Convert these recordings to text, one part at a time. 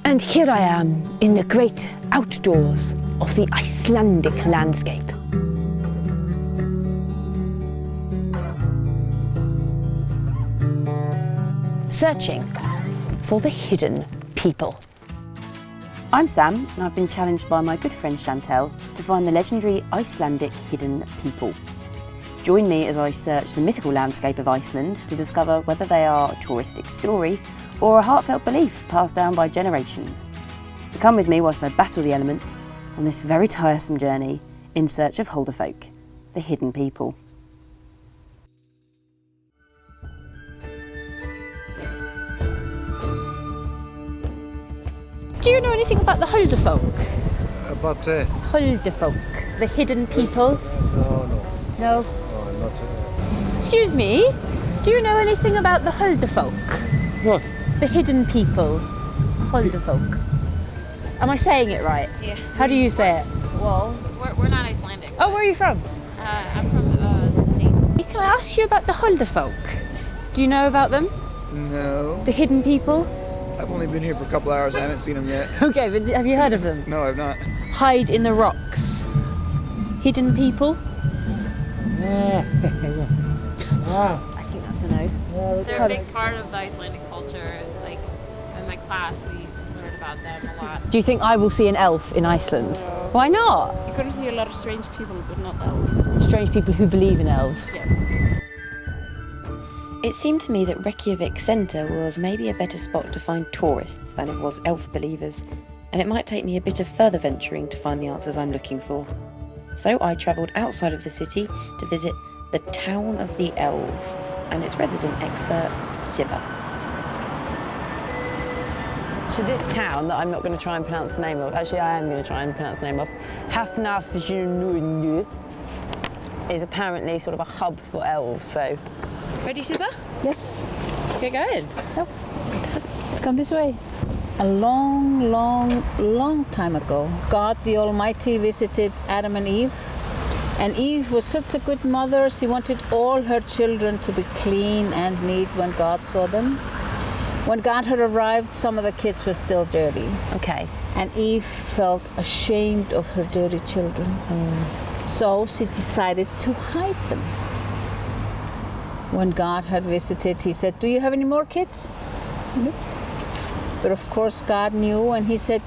And here I am in the great outdoors of the Icelandic landscape. Searching for the hidden people. I'm Sam, and I've been challenged by my good friend Chantel to find the legendary Icelandic hidden people. Join me as I search the mythical landscape of Iceland to discover whether they are a touristic story or a heartfelt belief passed down by generations. So come with me whilst I battle the elements on this very tiresome journey in search of Huldufolk, the hidden people. Do you know anything about the Huldufolk? About Huldufolk, the hidden people? no, No? not. Excuse me, do you know anything about the Huldufolk? What? The hidden people. Huldufolk. Am I saying it right? Yeah. How do you say it? Well, we're not Icelandic. Oh, where are you from? I'm from the States. Can I ask you about the Huldufolk? Do you know about them? No. The hidden people? I've only been here for a couple hours. I haven't seen them yet. Okay, but have you heard of them? No, I've not. Hide in the rocks. Hidden people? I think that's a no. They're a big part of the Icelandic culture. Like in my class, we learned about them a lot. Do you think I will see an elf in Iceland? Why not? You're going to see a lot of strange people, but not elves. Strange people who believe in elves. Yeah. It seemed to me that Reykjavik Centre was maybe a better spot to find tourists than it was elf believers, and it might take me a bit of further venturing to find the answers I'm looking for. So I travelled outside of the city to visit the Town of the Elves and its resident expert, Sibba. So this town that I'm not going to try and pronounce the name of, actually I am going to try and pronounce the name of, Hafnarfjörður, is apparently sort of a hub for elves, so... Ready, Sibba? Yes, Get going. let's come this way. A long time ago, God the Almighty visited Adam and Eve. And Eve was such a good mother, she wanted all her children to be clean and neat when God saw them. When God had arrived, some of the kids were still dirty. Okay. And Eve felt ashamed of her dirty children. So she decided to hide them. When God had visited, he said, "Do you have any more kids?" No. But of course God knew, and he said,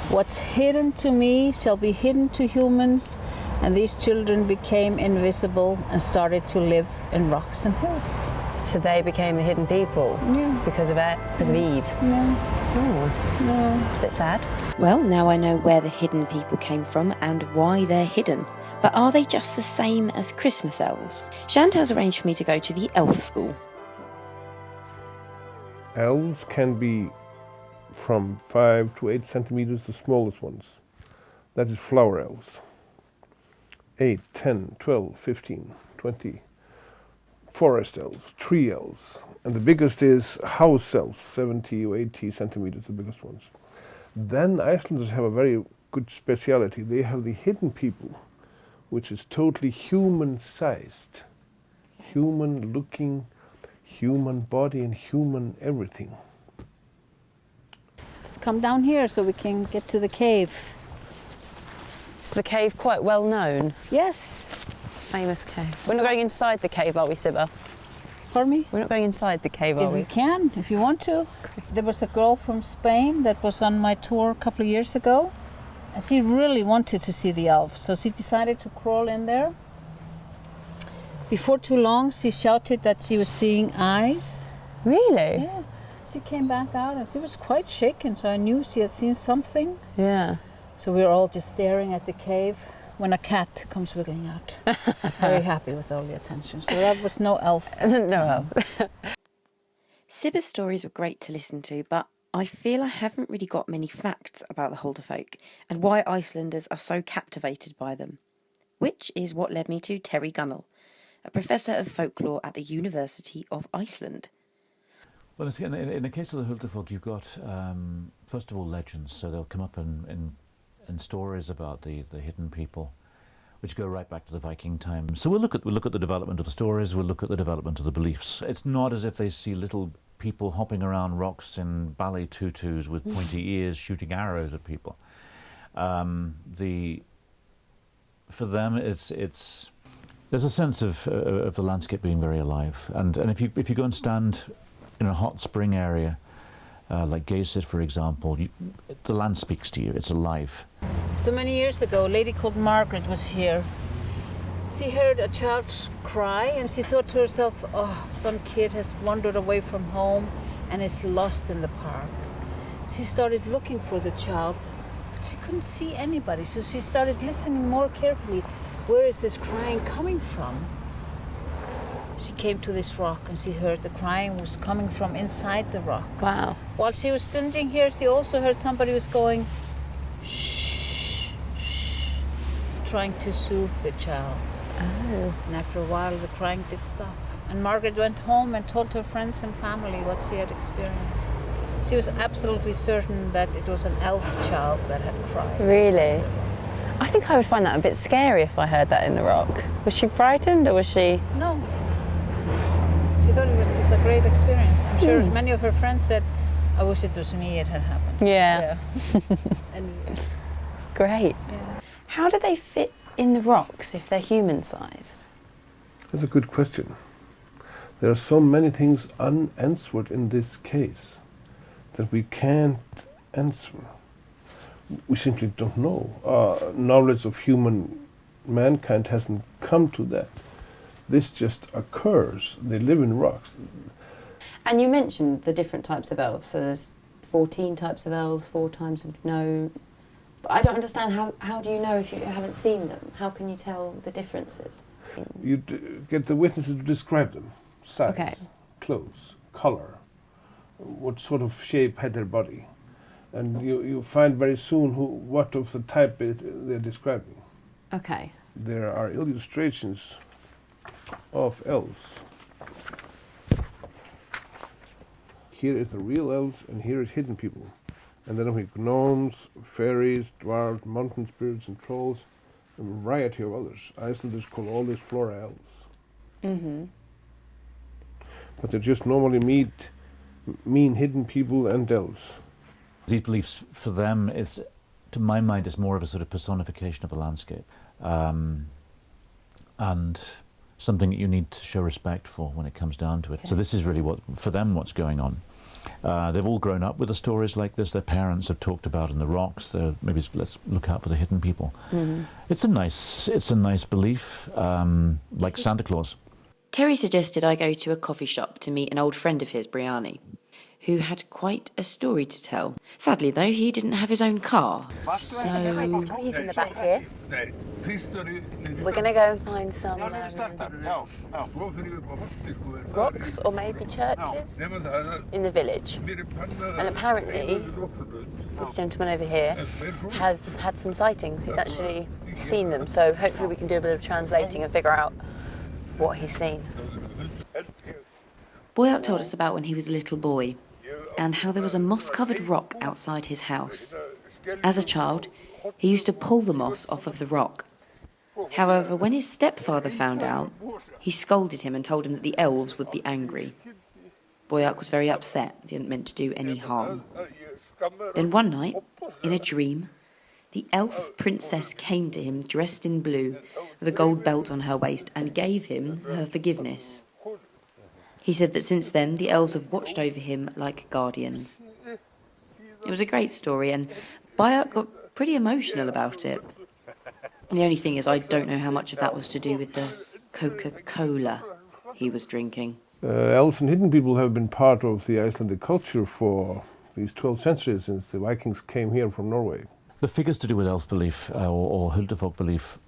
"What's hidden to me shall be hidden to humans." And these children became invisible and started to live in rocks and hills. So they became the hidden people? Yeah. Because of Eve? No. Oh, No. it's a bit sad. Well, now I know where the hidden people came from and why they're hidden. But are they just the same as Christmas elves? Chantal's arranged for me to go to the elf school. Elves can be from 5 to 8 centimeters, the smallest ones. That is flower elves. 8, 10, 12, 15, 20. Forest elves, tree elves. And the biggest is house elves, 70 or 80 centimeters, the biggest ones. Then Icelanders have a very good speciality. They have the hidden people, which is totally human-sized, human-looking, human body and human everything. Let's come down here so we can get to the cave. Is the cave quite well known? Yes. Famous cave. We're not going inside the cave, are we, Sibba? Pardon me? We're not going inside the cave, are If we? you can, if you want to. There was a girl from Spain that was on my tour a couple of years ago. And she really wanted to see the elves, so she decided to crawl in there. Before too long, she shouted that she was seeing eyes. Really? Yeah. She came back out and she was quite shaken, so I knew she had seen something. Yeah. So we were all just staring at the cave when a cat comes wiggling out. Very happy with all the attention. So that was no elf. No elf. Sibba's stories were great to listen to, but I feel I haven't really got many facts about the Huldufolk and why Icelanders are so captivated by them. Which is what led me to Terry Gunnell, a professor of folklore at the University of Iceland. Well, in the case of the Huldufolk, you've got, first of all, legends. So they'll come up in stories about the hidden people, which go right back to the Viking times. So we'll look at the development of the stories, we'll look at the development of the beliefs. It's not as if they see little people hopping around rocks in ballet tutus with pointy ears shooting arrows at people. For them, there's a sense of the landscape being very alive. And if you go and stand in a hot spring area, like Geyser, for example, the land speaks to you. It's alive. So many years ago, a lady called Margaret was here. She heard a child cry and she thought to herself, oh, some kid has wandered away from home and is lost in the park. She started looking for the child, but she couldn't see anybody. So she started listening more carefully. Where is this crying coming from? She came to this rock and she heard the crying was coming from inside the rock. Wow. While she was standing here, she also heard somebody was going, shh, shh, trying to soothe the child. Oh. And after a while, the crying did stop. And Margaret went home and told her friends and family what she had experienced. She was absolutely certain that it was an elf child that had cried. Really? I think I would find that a bit scary if I heard that in the rock. Was she frightened, or was she? No. She thought it was just a great experience. I'm sure many of her friends said, I wish it was me it had happened. Yeah. And Great. yeah. How do they fit in the rocks if they're human-sized? That's a good question. There are so many things unanswered in this case that we can't answer. We simply don't know. Knowledge of mankind hasn't come to that. This just occurs. They live in rocks. And you mentioned the different types of elves. So there's 14 types of elves, 4 types of no. But I don't understand how do you know if you haven't seen them? How can you tell the differences? You get the witnesses to describe them. Size, Okay. clothes, color, what sort of shape had their body. And you find very soon what of the type they're describing. Okay. There are illustrations of elves. Here is the real elves, and here is hidden people. And then we have gnomes, fairies, dwarves, mountain spirits, and trolls, and a variety of others. Icelanders call all these flora elves. Mm-hmm. But they just normally mean hidden people and elves. These beliefs, for them, to my mind, is more of a sort of personification of a landscape, and something that you need to show respect for when it comes down to it. Okay. So this is really for them, what's going on. They've all grown up with the stories like this. Their parents have talked about in the rocks. Maybe let's look out for the hidden people. Mm-hmm. It's a nice belief, like Santa Claus. Terry suggested I go to a coffee shop to meet an old friend of his, Briani, who had quite a story to tell. Sadly, though, he didn't have his own car, so... Squeeze in the back here. We're going to go and find some rocks or maybe churches in the village. And apparently, this gentleman over here has had some sightings. He's actually seen them, so hopefully we can do a bit of translating and figure out what he's seen. Boyack told us about when he was a little boy and how there was a moss-covered rock outside his house. As a child, he used to pull the moss off of the rock. However, when his stepfather found out, he scolded him and told him that the elves would be angry. Boyack was very upset. He hadn't meant to do any harm. Then one night, in a dream, the elf princess came to him dressed in blue with a gold belt on her waist and gave him her forgiveness. He said that since then, the elves have watched over him like guardians. It was a great story, and Boyack got pretty emotional about it. The only thing is, I don't know how much of that was to do with the Coca-Cola he was drinking. Elves and hidden people have been part of the Icelandic culture for these 12 centuries since the Vikings came here from Norway. The figures to do with elf belief or Huldufolk belief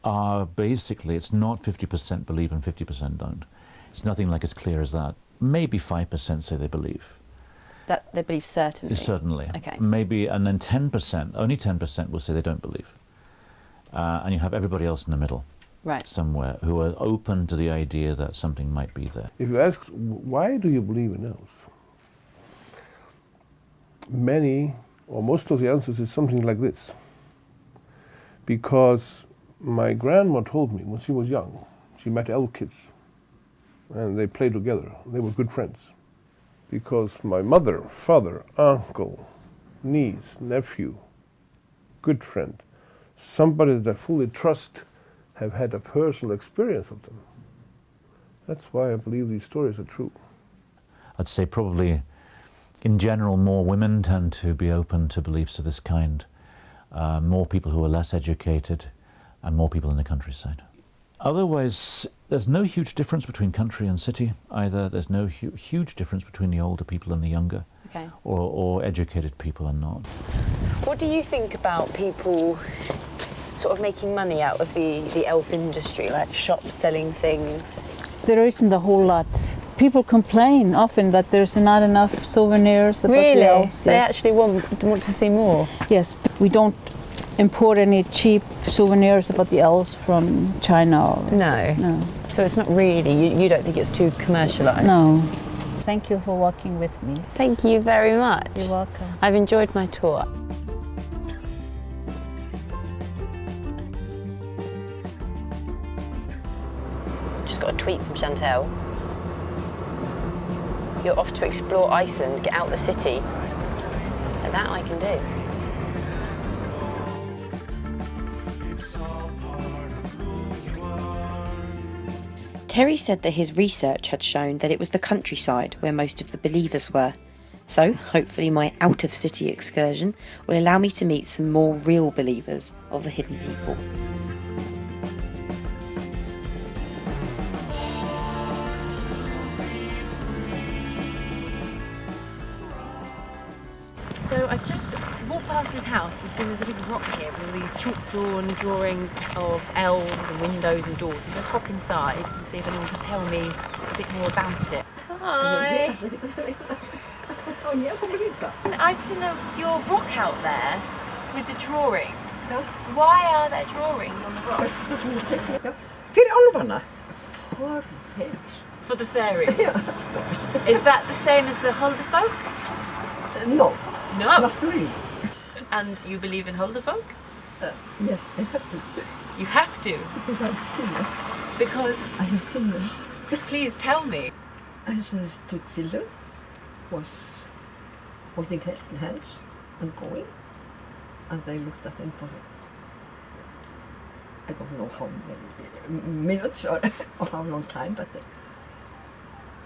are basically, it's not 50% believe and 50% don't. It's nothing like as clear as that. Maybe 5% say they believe. That they believe certainly? Certainly. Okay. Maybe, and then 10%, only 10% will say they don't believe. And you have everybody else in the middle. Right. Somewhere, who are open to the idea that something might be there. If you ask, why do you believe in elves? Many, or most of the answers is something like this. Because my grandma told me when she was young, she met elf kids. And they played together. They were good friends. because my mother, father, uncle, niece, nephew, good friend, somebody that I fully trust, have had a personal experience of them. That's why I believe these stories are true. I'd say probably, in general, more women tend to be open to beliefs of this kind. More people who are less educated, and more people in the countryside. Otherwise, there's no huge difference between country and city either. There's no huge difference between the older people and the younger, Okay. or educated people and not. What do you think about people sort of making money out of the elf industry, like shops selling things? There isn't a whole lot. People complain often that there's not enough souvenirs about the elves. They Yes. actually want to see more? Yes, we don't import any cheap souvenirs about the elves from China. No. No. So it's not really, you don't think it's too commercialised? No. Thank you for walking with me. Thank you very much. You're welcome. I've enjoyed my tour. Just got a tweet from Chantel. You're off to explore Iceland, get out the city. And that I can do. Terry said that his research had shown that it was the countryside where most of the believers were. So, hopefully my out-of-city excursion will allow me to meet some more real believers of the hidden people. So I've just walked past this house and seen there's a big rock here with all these chalk-drawn drawings of elves and windows and doors. I'm going to hop inside and see if anyone can tell me a bit more about it. Hi! I've seen your rock out there with the drawings. Why are there drawings on the rock? Fyrir álfarna. For fairies. For the fairies? Yeah, of course. Is that the same as the Huldufolk? No, No. not really. And you believe in Huldufolk? Yes, I have to. You have to, Because I've seen them. because I have seen them. please tell me. I saw these two children was holding hands and going. And I looked at them for, I don't know how many minutes or how long time, but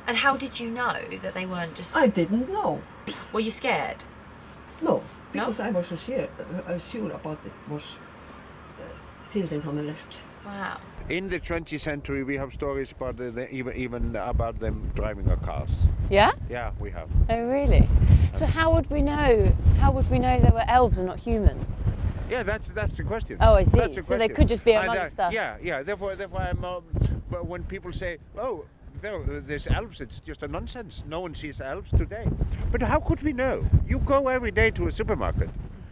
And how did you know that they weren't just... I didn't know. Were you scared? No, No? because I was so sure about it was children from the left. Wow. In the 20th century, we have stories about even about them driving our cars. Yeah? Yeah, we have. Oh, really? So how would we know? How would we know they were elves and not humans? Yeah, that's the question. Oh, I see. That's the So they question. could just be And, amongst us. Yeah. Therefore, I'm. But when people say, "Oh, there's elves," it's just a nonsense. No one sees elves today. But how could we know? You go every day to a supermarket.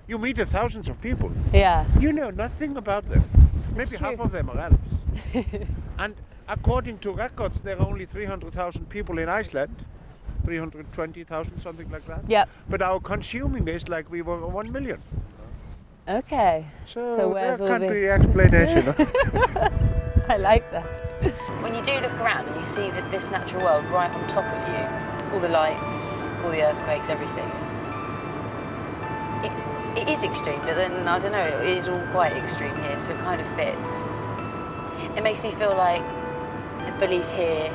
You meet thousands of people. Yeah. You know nothing about them. Maybe half of them are elves. And according to records, there are only 300,000 people in Iceland. 320,000, something like that. Yep. But our consuming is like we were 1 million. Okay. So where's there all can't the... be explanation. I like that. When you do look around and you see this natural world right on top of you, all the lights, all the earthquakes, everything, it is extreme, but then, I don't know, it is all quite extreme here, so it kind of fits. It makes me feel like the belief here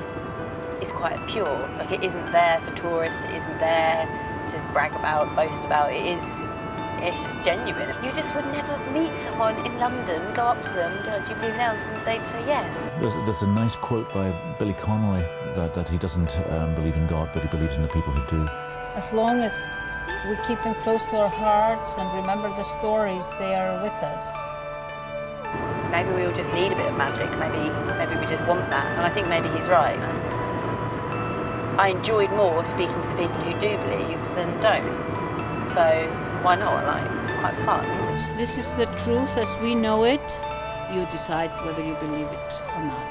is quite pure. Like it isn't there for tourists, it isn't there to brag about, boast about, it's just genuine. You just would never meet someone in London, go up to them, be like, do you believe in elves? And they'd say yes. There's a nice quote by Billy Connolly that he doesn't believe in God, but he believes in the people who do. As long as we keep them close to our hearts and remember the stories, they are with us. Maybe we all just need a bit of magic. Maybe we just want that. And I think maybe he's right. I enjoyed more speaking to the people who do believe than don't. So why not? Like, it's quite fun. This is the truth as we know it. You decide whether you believe it or not.